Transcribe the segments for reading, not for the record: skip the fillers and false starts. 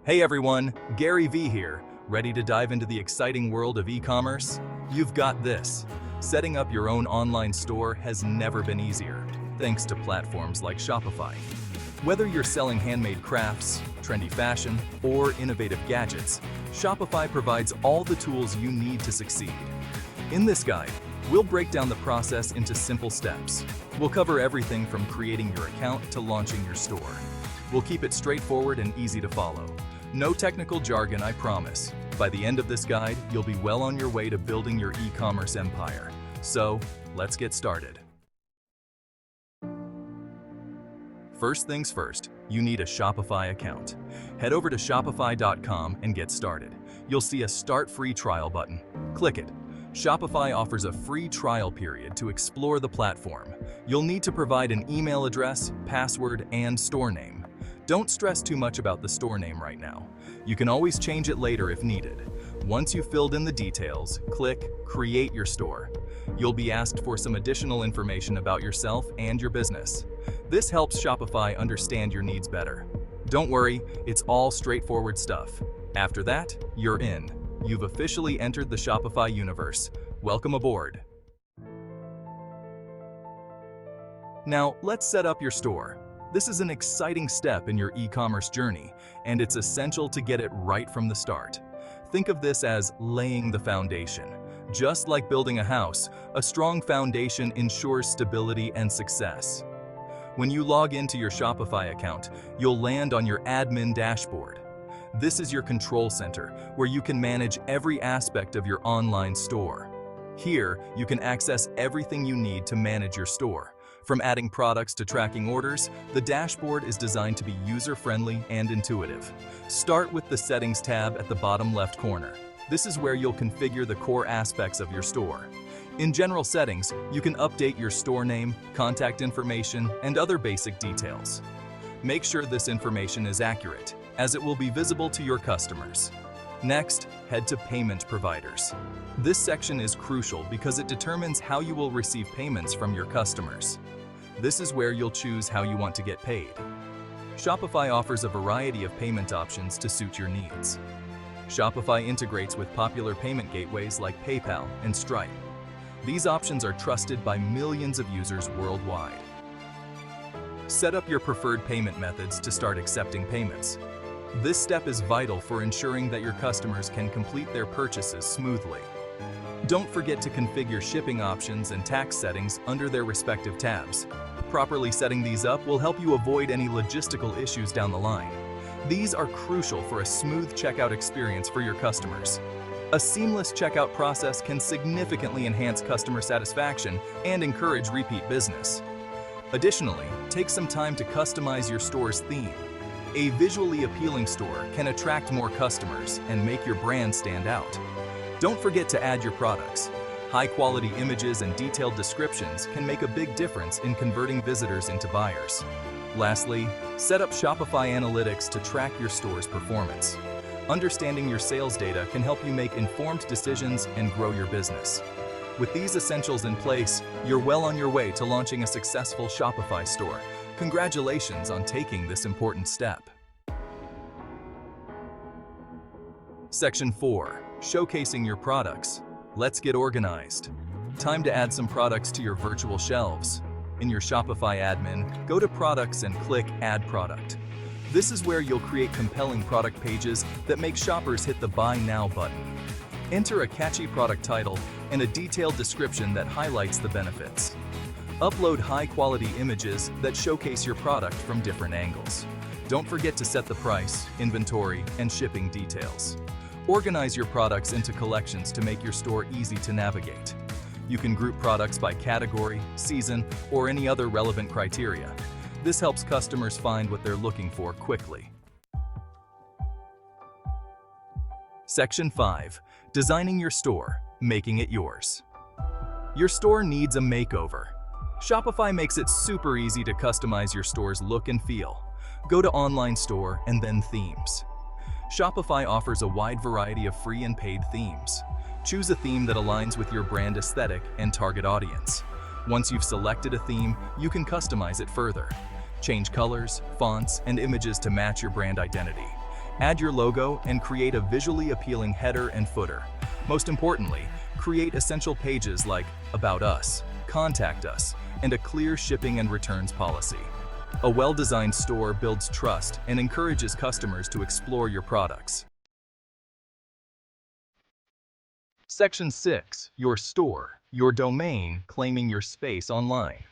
Hey everyone, Gary V here, ready to dive into the exciting world of e-commerce? You've got this. Setting up your own online store has never been easier, thanks to platforms like Shopify. Whether you're selling handmade crafts, trendy fashion, or innovative gadgets, Shopify provides all the tools you need to succeed. In this guide, we'll break down the process into simple steps. We'll cover everything from creating your account to launching your store. We'll keep it straightforward and easy to follow. No technical jargon, I promise. By the end of this guide, you'll be well on your way to building your e-commerce empire. So, let's get started. First things first, you need a Shopify account. Head over to shopify.com and get started. You'll see a Start Free Trial button. Click it. Shopify offers a free trial period to explore the platform. You'll need to provide an email address, password, and store name. Don't stress too much about the store name right now. You can always change it later if needed. Once you've filled in the details, click Create Your Store. You'll be asked for some additional information about yourself and your business. This helps Shopify understand your needs better. Don't worry, it's all straightforward stuff. After that, you're in. You've officially entered the Shopify universe. Welcome aboard. Now, let's set up your store. This is an exciting step in your e-commerce journey, and it's essential to get it right from the start. Think of this as laying the foundation. Just like building a house, a strong foundation ensures stability and success. When you log into your Shopify account, you'll land on your admin dashboard. This is your control center, where you can manage every aspect of your online store. Here, you can access everything you need to manage your store. From adding products to tracking orders, the dashboard is designed to be user-friendly and intuitive. Start with the Settings tab at the bottom left corner. This is where you'll configure the core aspects of your store. In General Settings, you can update your store name, contact information, and other basic details. Make sure this information is accurate, as it will be visible to your customers. Next, head to Payment Providers. This section is crucial because it determines how you will receive payments from your customers. This is where you'll choose how you want to get paid. Shopify offers a variety of payment options to suit your needs. Shopify integrates with popular payment gateways like PayPal and Stripe. These options are trusted by millions of users worldwide. Set up your preferred payment methods to start accepting payments. This step is vital for ensuring that your customers can complete their purchases smoothly. Don't forget to configure shipping options and tax settings under their respective tabs. Properly setting these up will help you avoid any logistical issues down the line. These are crucial for a smooth checkout experience for your customers. A seamless checkout process can significantly enhance customer satisfaction and encourage repeat business. Additionally, take some time to customize your store's theme. A visually appealing store can attract more customers and make your brand stand out. Don't forget to add your products. High-quality images and detailed descriptions can make a big difference in converting visitors into buyers. Lastly, set up Shopify Analytics to track your store's performance. Understanding your sales data can help you make informed decisions and grow your business. With these essentials in place, you're well on your way to launching a successful Shopify store. Congratulations on taking this important step. Section 4. Showcasing your products. Let's get organized. Time to add some products to your virtual shelves. In your Shopify admin, go to Products and click Add Product. This is where you'll create compelling product pages that make shoppers hit the Buy Now button. Enter a catchy product title and a detailed description that highlights the benefits. Upload high-quality images that showcase your product from different angles. Don't forget to set the price, inventory, and shipping details. Organize your products into collections to make your store easy to navigate. You can group products by category, season, or any other relevant criteria. This helps customers find what they're looking for quickly. Section 5. Designing your store, making it yours. Your store needs a makeover. Shopify makes it super easy to customize your store's look and feel. Go to Online Store and then Themes. Shopify offers a wide variety of free and paid themes. Choose a theme that aligns with your brand aesthetic and target audience. Once you've selected a theme, you can customize it further. Change colors, fonts, and images to match your brand identity. Add your logo and create a visually appealing header and footer. Most importantly, create essential pages like About Us, Contact Us, and a clear shipping and returns policy. A well-designed store builds trust and encourages customers to explore your products. Section 6. Your store, your domain, claiming your space online.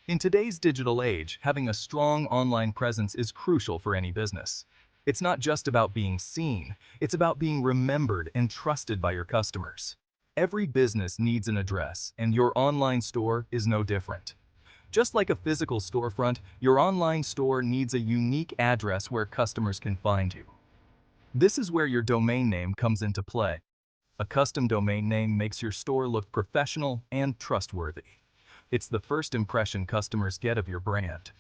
In today's digital age, having a strong online presence is crucial for any business. It's not just about being seen, it's about being remembered and trusted by your customers. Every business needs an address, and your online store is no different. Just like a physical storefront, your online store needs a unique address where customers can find you. This is where your domain name comes into play. A custom domain name makes your store look professional and trustworthy. It's the first impression customers get of your brand.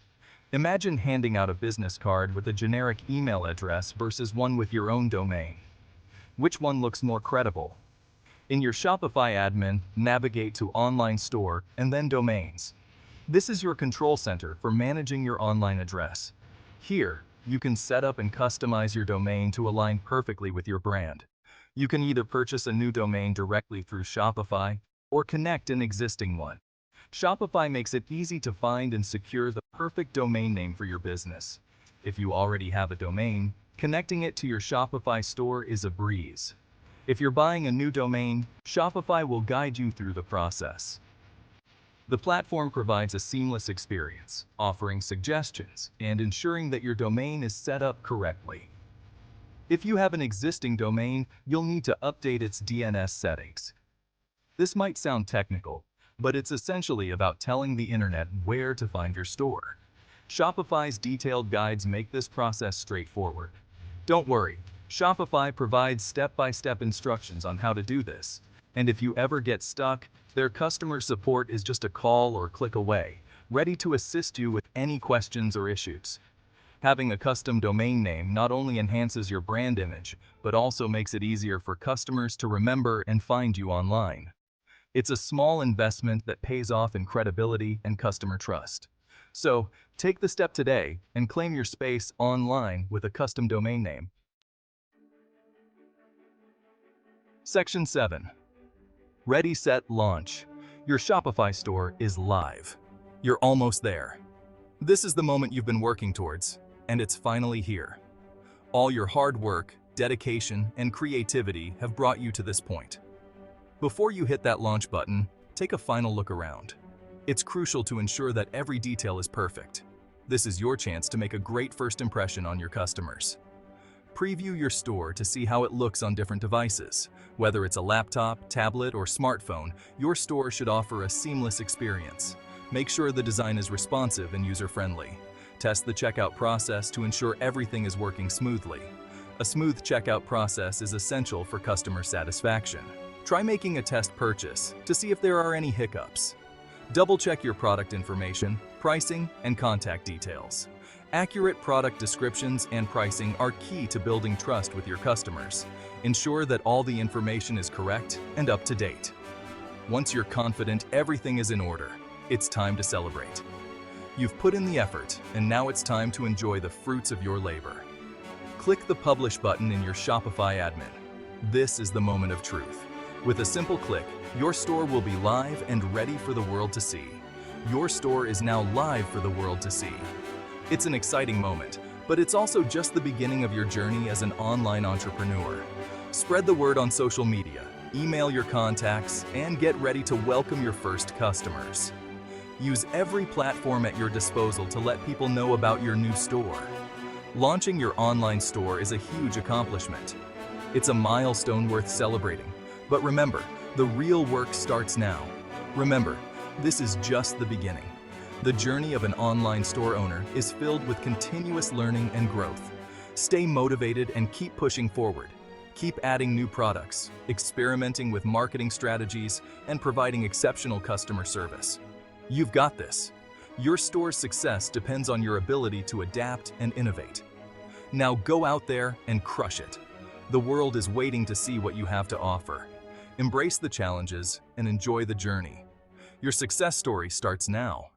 Imagine handing out a business card with a generic email address versus one with your own domain. Which one looks more credible? In your Shopify admin, navigate to Online Store and then Domains. This is your control center for managing your online address. Here, you can set up and customize your domain to align perfectly with your brand. You can either purchase a new domain directly through Shopify or connect an existing one. Shopify makes it easy to find and secure the perfect domain name for your business. If you already have a domain, connecting it to your Shopify store is a breeze. If you're buying a new domain, Shopify will guide you through the process. The platform provides a seamless experience, offering suggestions and ensuring that your domain is set up correctly. If you have an existing domain, you'll need to update its DNS settings. This might sound technical, but it's essentially about telling the internet where to find your store. Shopify's detailed guides make this process straightforward. Don't worry, Shopify provides step-by-step instructions on how to do this. And if you ever get stuck, their customer support is just a call or click away, ready to assist you with any questions or issues. Having a custom domain name not only enhances your brand image, but also makes it easier for customers to remember and find you online. It's a small investment that pays off in credibility and customer trust. So, take the step today and claim your space online with a custom domain name. Section 7. Ready, Set, Launch. Your Shopify store is live. You're almost there. This is the moment you've been working towards, and it's finally here. All your hard work, dedication, and creativity have brought you to this point. Before you hit that launch button, take a final look around. It's crucial to ensure that every detail is perfect. This is your chance to make a great first impression on your customers. Preview your store to see how it looks on different devices. Whether it's a laptop, tablet, or smartphone, your store should offer a seamless experience. Make sure the design is responsive and user-friendly. Test the checkout process to ensure everything is working smoothly. A smooth checkout process is essential for customer satisfaction. Try making a test purchase to see if there are any hiccups. Double-check your product information, pricing, and contact details. Accurate product descriptions and pricing are key to building trust with your customers. Ensure that all the information is correct and up to date. Once you're confident everything is in order, it's time to celebrate. You've put in the effort, and now it's time to enjoy the fruits of your labor. Click the Publish button in your Shopify admin. This is the moment of truth. With a simple click, your store will be live and ready for the world to see. Your store is now live for the world to see. It's an exciting moment, but it's also just the beginning of your journey as an online entrepreneur. Spread the word on social media, email your contacts, and get ready to welcome your first customers. Use every platform at your disposal to let people know about your new store. Launching your online store is a huge accomplishment. It's a milestone worth celebrating. But remember, the real work starts now. Remember, this is just the beginning. The journey of an online store owner is filled with continuous learning and growth. Stay motivated and keep pushing forward. Keep adding new products, experimenting with marketing strategies, and providing exceptional customer service. You've got this. Your store's success depends on your ability to adapt and innovate. Now go out there and crush it. The world is waiting to see what you have to offer. Embrace the challenges and enjoy the journey. Your success story starts now.